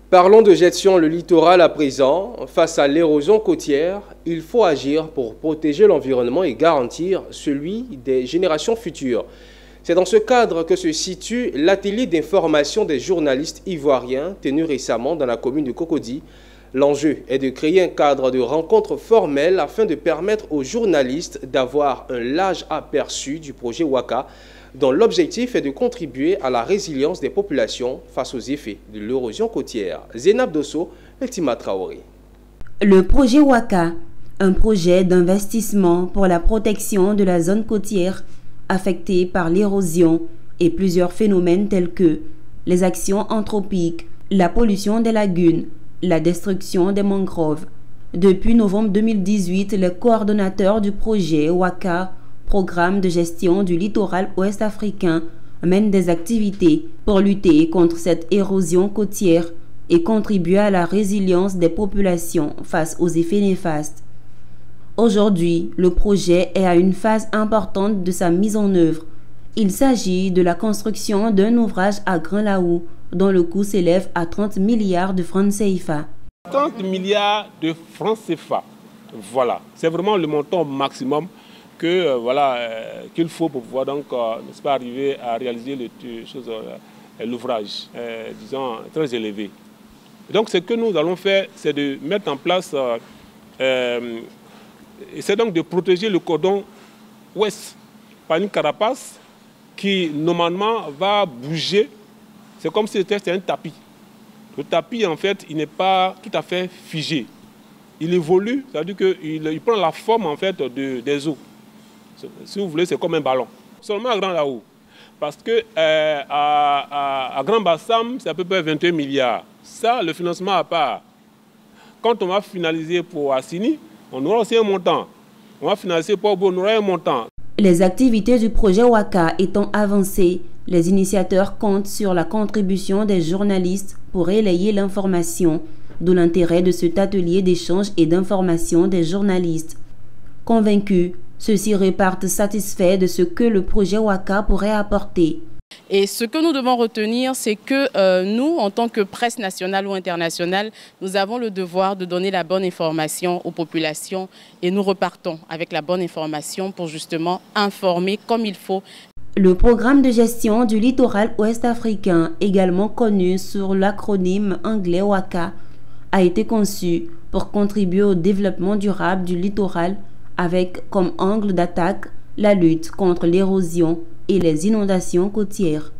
Parlons de gestion le littoral à présent. Face à l'érosion côtière, il faut agir pour protéger l'environnement et garantir celui des générations futures. C'est dans ce cadre que se situe l'atelier d'information des journalistes ivoiriens tenu récemment dans la commune de Cocody. L'enjeu est de créer un cadre de rencontre formel afin de permettre aux journalistes d'avoir un large aperçu du projet Ouaka, dont l'objectif est de contribuer à la résilience des populations face aux effets de l'érosion côtière. Zénab Dosso, Tima Traoré. Le projet Ouaka, un projet d'investissement pour la protection de la zone côtière affectée par l'érosion et plusieurs phénomènes tels que les actions anthropiques, la pollution des lagunes, la destruction des mangroves. Depuis novembre 2018, les coordonnateurs du projet Ouaka, programme de gestion du littoral ouest africain, mènent des activités pour lutter contre cette érosion côtière et contribuer à la résilience des populations face aux effets néfastes. Aujourd'hui, le projet est à une phase importante de sa mise en œuvre. Il s'agit de la construction d'un ouvrage à Grand-Laou, dont le coût s'élève à 30 milliards de francs CFA. 30 milliards de francs CFA, voilà, c'est vraiment le montant maximum que qu'il faut pour pouvoir donc n'est-ce pas, arriver à réaliser l'ouvrage, disons très élevé. Donc ce que nous allons faire, c'est de mettre en place, c'est donc de protéger le cordon ouest par une carapace qui normalement va bouger. C'est comme si c'était un tapis. Le tapis, en fait, il n'est pas tout à fait figé. Il évolue, c'est-à-dire qu'il prend la forme en fait des eaux. Si vous voulez, c'est comme un ballon. Seulement à Grand-Laou. Parce que à Grand Bassam, c'est à peu près 21 milliards. Ça, le financement à part. Quand on va finaliser pour Assini, on aura aussi un montant. On va financer pour Obo, on aura un montant. Les activités du projet Ouaka étant avancées, les initiateurs comptent sur la contribution des journalistes pour relayer l'information, d'où l'intérêt de cet atelier d'échange et d'information des journalistes. Convaincus, ceux-ci repartent satisfaits de ce que le projet Ouaka pourrait apporter. Et ce que nous devons retenir, c'est que nous, en tant que presse nationale ou internationale, nous avons le devoir de donner la bonne information aux populations et nous repartons avec la bonne information pour justement informer comme il faut. Le programme de gestion du littoral ouest africain, également connu sous l'acronyme anglais Ouaka, a été conçu pour contribuer au développement durable du littoral avec comme angle d'attaque la lutte contre l'érosion et les inondations côtières.